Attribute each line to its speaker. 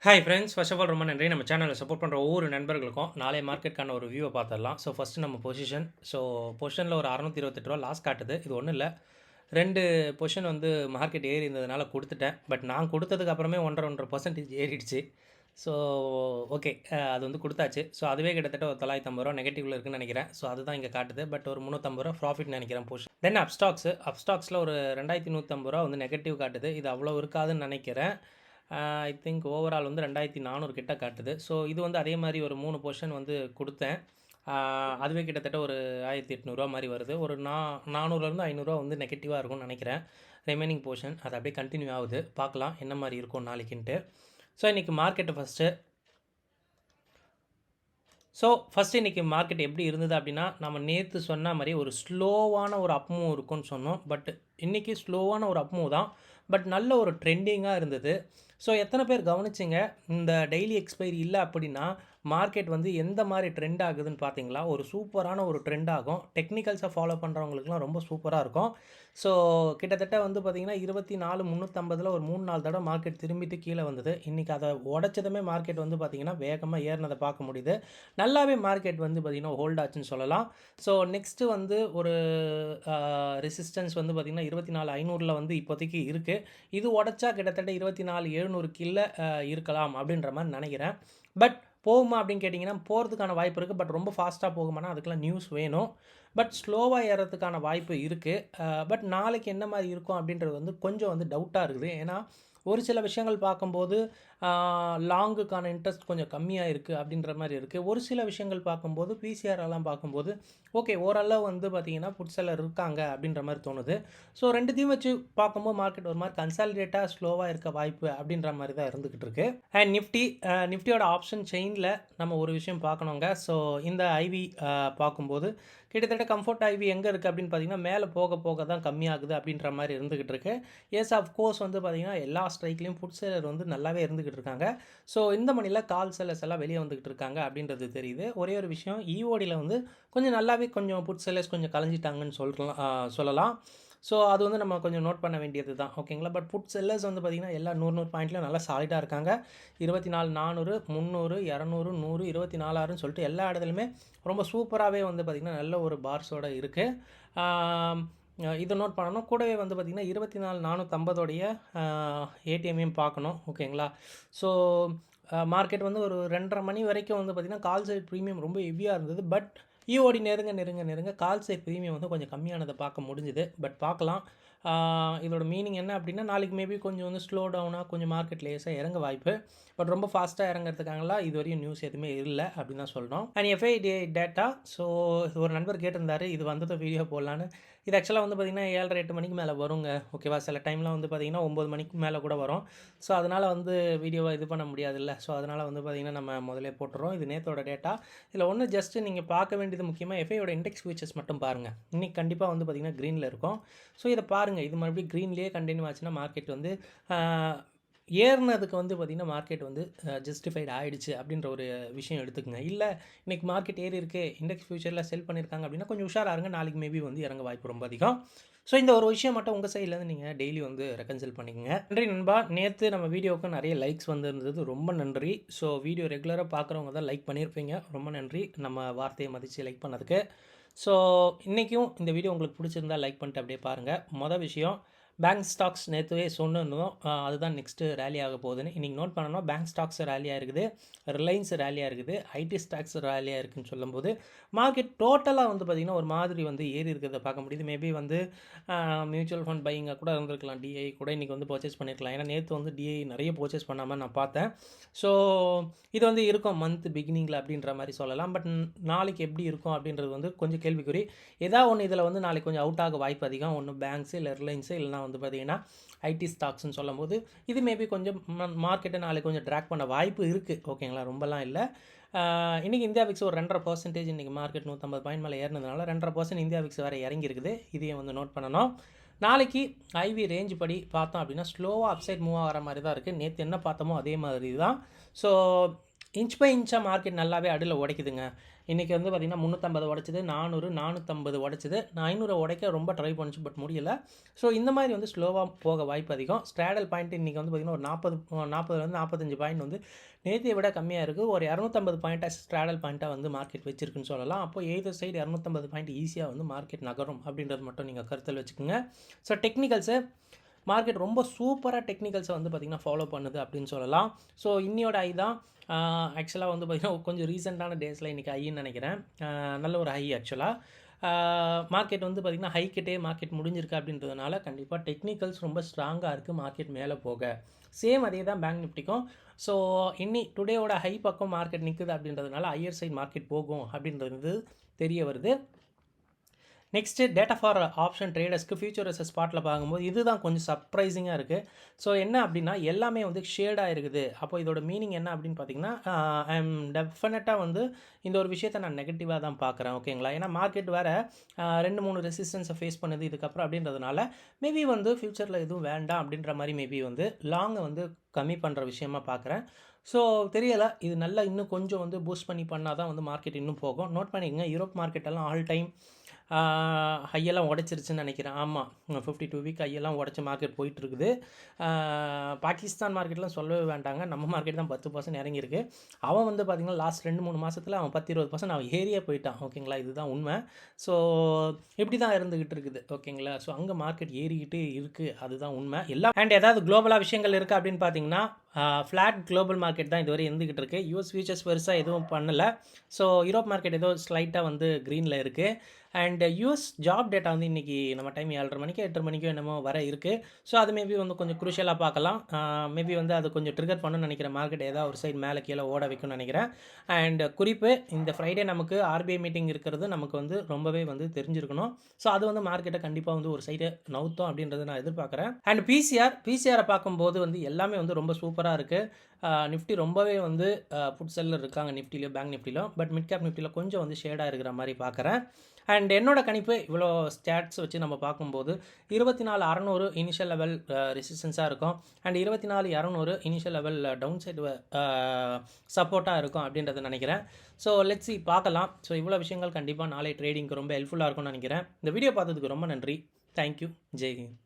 Speaker 1: Hi friends, first of all ரொம்ப நன்றி. நம்ம சேனலை சப்போர்ட் பண்ணுற ஒவ்வொரு நண்பர்களுக்கும் நாளை மார்க்கெட்டுக்கான ஒரு வியூவை பார்த்துடலாம். ஸோ ஃபஸ்ட்டு நம்ம பொசிஷன். ஸோ பொசிஷனில் ஒரு ரூ. 628 லாஸ் காட்டுது. இது ஒன்றும் இல்லை, 2 பொசிஷன் வந்து மார்க்கெட் ஏறி இருந்ததுனால கொடுத்துட்டேன். பட் நான் கொடுத்ததுக்கு அப்புறமே 1.5% ஏறிடுச்சு. ஸோ ஓகே, அது வந்து கொடுத்தாச்சு. ஸோ அதுவே கிட்டத்தட்ட ஒரு ரூ. 950 நெகட்டிவ்ல இருக்குன்னு நினைக்கிறேன். ஸோ அதுதான் இங்கே காட்டுது. பட் ஒரு ரூ. 350 ப்ராஃபிட் நினைக்கிறேன் பொசிஷன். தென் அப்ஸ்டாக்ஸில் ஒரு ரூ. 2150 வந்து நெகட்டிவ் காட்டுது. இது அவ்வளோ இருக்காதுன்னு நினைக்கிறேன். ஐ திங்க் ஓவரால் வந்து 2400 கிட்ட காட்டுது. ஸோ இது வந்து அதே மாதிரி ஒரு 3 பொசிஷன் வந்து கொடுத்தேன். அதுவே கிட்டத்தட்ட ஒரு ரூ. 1800 மாதிரி வருது. ஒரு 400லேருந்து 500 வந்து நெகட்டிவாக இருக்கும்னு நினைக்கிறேன். ரிமைனிங் போர்ஷன் அது அப்படியே கண்டினியூ ஆகுது. பார்க்கலாம் என்ன மாதிரி இருக்கும் நாளைக்குன்ட்டு. ஸோ இன்றைக்கி மார்க்கெட்டு ஃபஸ்ட்டு இன்றைக்கி மார்க்கெட் எப்படி இருந்தது அப்படின்னா, நம்ம நேற்று சொன்ன மாதிரி ஒரு ஸ்லோவான ஒரு அப் மூவ் இருக்கும்னு சொன்னோம். பட் இன்றைக்கி ஸ்லோவான ஒரு அப் மூவ் தான். பட் நல்ல ஒரு ட்ரெண்டிங்காக இருந்தது. ஸோ எத்தனை பேர் கவனிச்சிங்க, இந்த டெய்லி எக்ஸ்பைரி இல்லை அப்படின்னா மார்க்கெட் வந்து எந்த மாதிரி ட்ரெண்ட் ஆகுதுன்னு பார்த்தீங்களா? ஒரு சூப்பரான ஒரு ட்ரெண்ட் ஆகும். டெக்னிக்கல்ஸை ஃபாலோ பண்ணுறவங்களுக்குலாம் ரொம்ப சூப்பராக இருக்கும். ஸோ கிட்டத்தட்ட வந்து பார்த்திங்கன்னா 24,350 ஒரு 3-4 தடவை மார்க்கெட் திரும்பிட்டு கீழே வந்தது. இன்றைக்கி அதை உடச்சதுமே மார்க்கெட் வந்து பார்த்திங்கன்னா வேகமாக ஏறினதை பார்க்க முடியுது. நல்லாவே மார்க்கெட் வந்து பார்த்திங்கன்னா ஹோல்ட் ஆச்சுன்னு சொல்லலாம். ஸோ நெக்ஸ்ட்டு வந்து ஒரு ரெசிஸ்டன்ஸ் வந்து பார்த்திங்கன்னா 24,500 வந்து இப்போதைக்கு இருக்குது. இது உடச்சா கிட்டத்தட்ட 24,700 கீழே இருக்கலாம் அப்படின்ற மாதிரி நினைக்கிறேன். பட் போகுமா அப்படின்னு கேட்டிங்கன்னா போகிறதுக்கான வாய்ப்பு இருக்குது. பட் ரொம்ப ஃபாஸ்ட்டாக போகுமானா அதுக்கெலாம் நியூஸ் வேணும். பட் ஸ்லோவாக ஏறதுக்கான வாய்ப்பு இருக்குது. பட் நாளைக்கு என்ன மாதிரி இருக்கும் அப்படின்றது வந்து கொஞ்சம் வந்து டவுட்டாக இருக்குது. ஏன்னா ஒரு சில விஷயங்கள் பார்க்கும்போது லாங்குக்கான இன்ட்ரெஸ்ட் கொஞ்சம் கம்மியாக இருக்குது அப்படின்ற மாதிரி இருக்குது. ஒரு சில விஷயங்கள் பார்க்கும்போது பிசிஆரெல்லாம் பார்க்கும்போது ஓகே, ஓரளவு வந்து பார்த்திங்கன்னா புட் செல்லர் இருக்காங்க அப்படின்ற மாதிரி தோணுது. ஸோ ரெண்டுத்தையும் வச்சு பார்க்கும்போது மார்க்கெட் ஒரு மாதிரி கன்சாலிடேட்டாக ஸ்லோவாக இருக்க வாய்ப்பு அப்படின்ற மாதிரி தான் இருந்துக்கிட்டு இருக்குது. அண்ட் நிஃப்டியோட ஆப்ஷன் செயினில் நம்ம ஒரு விஷயம் பார்க்கணுங்க. ஸோ இந்த ஐவி பார்க்கும்போது கிட்டத்தட்ட கம்ஃபர்ட் ஐவி எங்கே இருக்குது அப்படின்னு பார்த்தீங்கன்னா மேலே போக போக தான் கம்மியாகுது அப்படின்ற மாதிரி இருந்துக்கிட்டு இருக்குது. எஸ் ஆஃப்கோர்ஸ் வந்து பார்த்திங்கன்னா எல்லா ஸ்ட்ரைக்லேயும் புட் செல்லர் வந்து நல்லாவே இருந்துக்கிட்டு இருக்காங்க. ஸோ இந்த மணியில் கால் செல்லர்ஸ் எல்லாம் வெளியே வந்துக்கிட்டு இருக்காங்க அப்படின்றது தெரியுது. ஒரே ஒரு விஷயம், இஓடியில் வந்து கொஞ்சம் நல்லாவே கொஞ்சம் புட் செல்லர்ஸ் கொஞ்சம் கலைஞ்சிட்டாங்கன்னு சொல்லலாம். ஸோ அது வந்து நம்ம கொஞ்சம் நோட் பண்ண வேண்டியது தான், ஓகேங்களா. பட் புட் செல்லர்ஸ் வந்து பார்த்திங்கன்னா எல்லா 100 பாயிண்ட்லையும் நல்லா சாலிடாக இருக்காங்க. 24,400, 300, 200, 100, 24,600 சொல்லிட்டு எல்லா இடத்துலையுமே ரொம்ப சூப்பராகவே வந்து பார்த்திங்கன்னா நல்ல ஒரு பார்ஸோடு இருக்குது. இதை நோட் பண்ணணும். கூடவே வந்து பார்த்திங்கன்னா 24,450 ஏடிஎம்மையும் பார்க்கணும், ஓகேங்களா. ஸோ மார்க்கெட் வந்து ஒரு 2:30 மணி வரைக்கும் வந்து பார்த்திங்கன்னா கால் சைட் ப்ரீமியம் ரொம்ப ஹெவியாக இருந்தது. பட் இஓடி நெருங்க கால் சைட் ப்ரீமியம் வந்து கொஞ்சம் கம்மியானதை பார்க்க முடிஞ்சுது. பட் பார்க்கலாம் இதோட மீனிங் என்ன அப்படின்னா நாளைக்கு மேபி கொஞ்சம் வந்து ஸ்லோ டவுனாக கொஞ்சம் மார்க்கெட் லேஸாக இறங்க வாய்ப்பு. பட் ரொம்ப ஃபாஸ்ட்டாக இறங்கிறதுக்காகலாம் இது வரையும் நியூஸ் எதுவுமே இல்லை அப்படின்னு தான் சொல்லணும். அண்ட் எஃப்ஐடி டேட்டா, ஸோ ஒரு நண்பர் கேட்டிருந்தாரு இது வந்ததை வீடியோ போடலான்னு. இது ஆக்சுவலாக வந்து பார்த்திங்கன்னா 7:30 8 மணிக்கு மேலே வருங்க, ஓகேவா. சில டைம்லாம் வந்து பார்த்திங்கன்னா 9 மணிக்கு மேலே கூட வரும். ஸோ அதனால் வந்து வீடியோவை இது பண்ண முடியாதுல்ல. ஸோ அதனால் வந்து பார்த்திங்கன்னா நம்ம முதலே போட்டுறோம். இது நேற்றோட டேட்டா. இதில் ஒன்று ஜஸ்ட்டு நீங்கள் பார்க்க வேண்டியது முக்கியமாக எஃப்ஐயோட இண்டெக்ஸ் ஃபியூச்சர்ஸ் மட்டும் பாருங்கள். இன்றைக்கி கண்டிப்பாக வந்து பார்த்திங்கன்னா க்ரீனில் இருக்கும். ஸோ இதை பாருங்கள், இது மறுபடியும் க்ரீன்லேயே கண்டினியூ ஆச்சுன்னா மார்க்கெட் வந்து ஏறினதுக்கு வந்து பார்த்திங்கன்னா மார்க்கெட் வந்து ஜஸ்டிஃபைடு ஆகிடுச்சு அப்படின்ற ஒரு விஷயம் எடுத்துக்கங்க. இல்லை இன்றைக்கி மார்க்கெட் ஏறி இருக்குது, இண்டெக்ஸ் ஃபியூச்சரில் செல் பண்ணியிருக்காங்க அப்படின்னா கொஞ்சம் உஷாராக இருங்க. நாளைக்கு மேபி வந்து இறங்க வாய்ப்பு ரொம்ப அதிகம். ஸோ இந்த ஒரு விஷயம் மட்டும் உங்கள் சைட்லேருந்து நீங்கள் டெய்லி வந்து ரெக்கன்சில் பண்ணிக்கோங்க. நன்றி நண்பா. நேற்று நம்ம வீடியோவுக்கு நிறைய லைக்ஸ் வந்துருந்தது, ரொம்ப நன்றி. ஸோ வீடியோ ரெகுலராக பார்க்குறவங்க தான் லைக் பண்ணியிருப்பீங்க, ரொம்ப நன்றி நம்ம வார்த்தையை மதித்து லைக் பண்ணதுக்கு. ஸோ இன்றைக்கும் இந்த வீடியோ உங்களுக்கு பிடிச்சிருந்தா லைக் பண்ணிட்டு அப்படியே பாருங்கள். மொதல் விஷயம், பேங்க் ஸ்டாக்ஸ் நேற்றுவே சொன்னிருந்தோம், அதுதான் நெக்ஸ்ட்டு ரேலி ஆக போகுதுன்னு. இன்றைக்கி நோட் பண்ணணும், பேங்க் ஸ்டாக்ஸ் ரேலியாக இருக்குது, ரிலையன்ஸ் ரேலியாக இருக்குது, ஐடி ஸ்டாக்ஸ் ரேலியாக இருக்குதுன்னு சொல்லும்போது மார்க்கெட் டோட்டலாக வந்து பார்த்திங்கன்னா ஒரு மாதிரி வந்து ஏறி இருக்கிறத பார்க்க முடியுது. மேபி வந்து மியூச்சுவல் ஃபண்ட் பையிங்காக கூட இருந்திருக்கலாம். டிஐ கூட இன்றைக்கி வந்து பர்ச்சேஸ் பண்ணியிருக்கலாம். ஏன்னா நேற்று வந்து டிஐ நிறைய பர்ச்சேஸ் பண்ணாமல் நான் பார்த்தேன். ஸோ இது வந்து இருக்கும் மந்த் பிகினிங்கில் அப்படின்ற மாதிரி சொல்லலாம். பட் நாளைக்கு எப்படி இருக்கும் அப்படின்றது வந்து கொஞ்சம் கேள்விக்குறி. ஏதாவது ஒன்று இதில் வந்து நாளைக்கு கொஞ்சம் அவுட் ஆக வாய்ப்பு அதிகம். ஒன்று பேங்க்ஸு இல்லை ரிலையன்ஸு இல்லைனா வந்து பார்த்திங்கன்னா ஐடி ஸ்டாக்ஸ்னு சொல்லும் போது இது மேபி கொஞ்சம் மார்க்கெட்டை நாளைக்கு கொஞ்சம் ட்ராக் பண்ண வாய்ப்பு இருக்குது, ஓகேங்களா. ரொம்பலாம் இல்லை. இன்றைக்கி இந்தியா விக்ஸ் ஒரு 2.5% இன்றைக்கி மார்க்கெட் 150 பாயிண்ட் மேலே ஏறினதுனால 2.5% இந்தியா விக்ஸ் வேறு இறங்கி இருக்குது. இதையும் வந்து நோட் பண்ணணும். நாளைக்கு ஐவி ரேஞ்ச் படி பார்த்தோம் அப்படின்னா ஸ்லோவாக அப்சைட் மூவ் ஆகிற மாதிரி தான் இருக்குது. நேற்று என்ன பார்த்தோமோ அதே மாதிரி தான். ஸோ இன்ச் பை இன்ச்சாக மார்க்கெட் நல்லாவே அடியில் உடைக்குதுங்க. இன்றைக்கி வந்து பார்த்திங்கன்னா 350 உடைச்சிது, 400, 450 உடைச்சிது, 500 உடைக்க ரொம்ப ட்ரை பண்ணிச்சு, பட் முடியலை. ஸோ இந்த மாதிரி வந்து ஸ்லோவாக போக வாய்ப்பு அதிகம். ஸ்ட்ராடல் பாயிண்ட் இன்றைக்கி வந்து பார்த்திங்கன்னா ஒரு 40 45 பாயிண்ட் வந்து நேற்றைய விட கம்மியாக இருக்குது. ஒரு 250 பாயிண்ட்டாக ஸ்ட்ராடல் பாயிண்ட்டாக வந்து மார்க்கெட் வச்சிருக்குன்னு சொல்லலாம். அப்போ எய்தர் சைடு 250 பாயிண்ட் ஈஸியாக வந்து மார்க்கெட் நகரும் அப்படின்றது மட்டும் நீங்கள் கருத்தில் வச்சுக்கோங்க. ஸோ டெக்னிக்கல்ஸு மார்க்கெட் ரொம்ப சூப்பராக டெக்னிக்கல்ஸை வந்து பார்த்திங்கன்னா ஃபாலோ பண்ணுது அப்படின்னு சொல்லலாம். ஸோ இன்னியோட ஐ தான் ஆக்சுவலாக வந்து பார்த்திங்கன்னா கொஞ்சம் ரீசெண்டான டேஸில் இன்றைக்கி ஐன்னு நினைக்கிறேன். நல்ல ஒரு ஹை ஆக்சுவலாக மார்க்கெட் வந்து பார்த்திங்கன்னா ஹைக்கிட்டே மார்க்கெட் முடிஞ்சிருக்கு அப்படின்றதுனால கண்டிப்பாக டெக்னிக்கல்ஸ் ரொம்ப ஸ்ட்ராங்காக இருக்குது மார்க்கெட் மேலே போக. சேம் அதே தான் பேங்க் நிஃப்டிக்கும். ஸோ டுடேவோட ஹை பக்கம் மார்க்கெட் நிற்குது அப்படின்றதுனால ஹையர் சைட் மார்க்கெட் போகும் அப்படின்றது தெரிய வருது. நெக்ஸ்ட்டு டேட்டா ஃபார் ஆப்ஷன் ட்ரேடர்ஸ்க்கு ஃபியூச்சர் வெர்சஸ் ஸ்பாட்டில் பார்க்கும்போது இதுதான் கொஞ்சம் சர்ப்ரைசிங்காக இருக்குது. ஸோ என்ன அப்படின்னா எல்லாமே வந்து ஷேடாக இருக்குது. அப்போ இதோட மீனிங் என்ன அப்படின்னு பார்த்தீங்கன்னா ஐ எம் டெஃபினட்டாக வந்து இந்த ஒரு விஷயத்தை நான் நெகட்டிவாக தான் பார்க்குறேன். ஓகேங்களா? ஏன்னா மார்க்கெட் வேறு 2-3 ரெசிஸ்டன்ஸை ஃபேஸ் பண்ணுது இதுக்கப்புறம் அப்படின்றதுனால மேபி வந்து ஃப்யூச்சரில் எதுவும் வேண்டாம் அப்படின்ற மாதிரி மேபி வந்து லாங்கை வந்து கம்மி பண்ணுற விஷயமா பார்க்குறேன். ஸோ தெரியலை, இது நல்லா இன்னும் கொஞ்சம் வந்து பூஸ்ட் பண்ணால் தான் வந்து மார்க்கெட் இன்னும் போகும். நோட் பண்ணிக்கங்க, யூரோப் மார்க்கெட்டெல்லாம் ஆல் டைம் ஹையெல்லாம் உடைச்சிருச்சுன்னு நினைக்கிறேன். ஆமாம், 52 வீக் ஹையெல்லாம் உடச்சி மார்க்கெட் போயிட்டுருக்குது. பாகிஸ்தான் மார்க்கெட்லாம் சொல்லவே வேண்டாங்க, நம்ம மார்க்கெட் தான் 10% இறங்கியிருக்கு. அவன் வந்து பார்த்திங்கன்னா லாஸ்ட் 2-3 மாதத்தில் அவன் 10-20% அவன் ஏரியே போயிட்டான். ஓகேங்களா? இதுதான் உண்மை. ஸோ இப்படி தான் இருந்துக்கிட்டு இருக்குது. ஓகேங்களா? ஸோ அங்கே மார்க்கெட் ஏறிக்கிட்டு இருக்குது, அதுதான் உண்மை. எல்லாம் அண்ட் ஏதாவது குளோபலாக விஷயங்கள் இருக்குது அப்படின்னு பார்த்தீங்கன்னா ஃப்ளாட் குளோபல் மார்க்கெட் தான் இதுவரை இருந்துக்கிட்டு இருக்குது. யூஎஸ் ஃபியூச்சர்ஸ் பெருசாக எதுவும் பண்ணலை. ஸோ யூரோப் மார்க்கெட் ஏதோ ஸ்லைட்டாக வந்து க்ரீனில் இருக்குது. அண்ட் யூஎஸ் ஜாப் டேட்டா வந்து இன்றைக்கி நம்ம டைம் 7:30 மணிக்கு 8:30 மணிக்கோ என்னமோ வர இருக்குது. ஸோ அது மேபி வந்து கொஞ்சம் குரூஷியலாக பார்க்கலாம். மேபி வந்து அது கொஞ்சம் ட்ரிகர் பண்ணணும்னு நினைக்கிறேன். மார்க்கெட் ஏதாவது ஒரு சைடு மேலே கீழே ஓட வைக்கணும்னு நினைக்கிறேன். அண்ட் குறிப்பு, இந்த ஃப்ரைடே நமக்கு ஆர்பிஐ மீட்டிங் இருக்கிறது நமக்கு வந்து ரொம்பவே வந்து தெரிஞ்சிருக்கணும். ஸோ அது வந்து மார்க்கெட்டை கண்டிப்பாக வந்து ஒரு சைடு நவுத்தோம் அப்படின்றத நான் எதிர்பார்க்குறேன். அண்ட் பிசிஆரை பார்க்கும்போது வந்து எல்லாமே வந்து ரொம்ப சூப்பராக இருக்குது. நிஃப்டி ரொம்பவே வந்து புட் செல்லர் இருக்காங்க நிஃப்டிலையோ பேங்க் நிஃப்டிலையோ. பட் மிட் கேப் நிஃப்டியில் கொஞ்சம் வந்து ஷேடாக இருக்கிற மாதிரி பார்க்குறேன். அண்ட் என்னோட கணிப்பு இவ்வளோ ஸ்டாட்ஸ் வச்சு நம்ம பார்க்கும்போது 24,600 இனிஷியல் லெவல் ரெசிஸ்டன்ஸாக இருக்கும். And 24,200 initial level down side சப்போர்ட்டாக இருக்கும் அப்படின்றத நினைக்கிறேன். ஸோ லெட்ஸ் சி, பார்க்கலாம். ஸோ இவ்வளோ விஷயங்கள் கண்டிப்பாக நாளை ட்ரேடிங்க்கு ரொம்ப ஹெல்ப்ஃபுல்லாக இருக்கும்னு நினைக்கிறேன். இந்த வீடியோ பார்த்ததுக்கு ரொம்ப நன்றி. தேங்க்யூ. ஜெய் ஹிந்த்.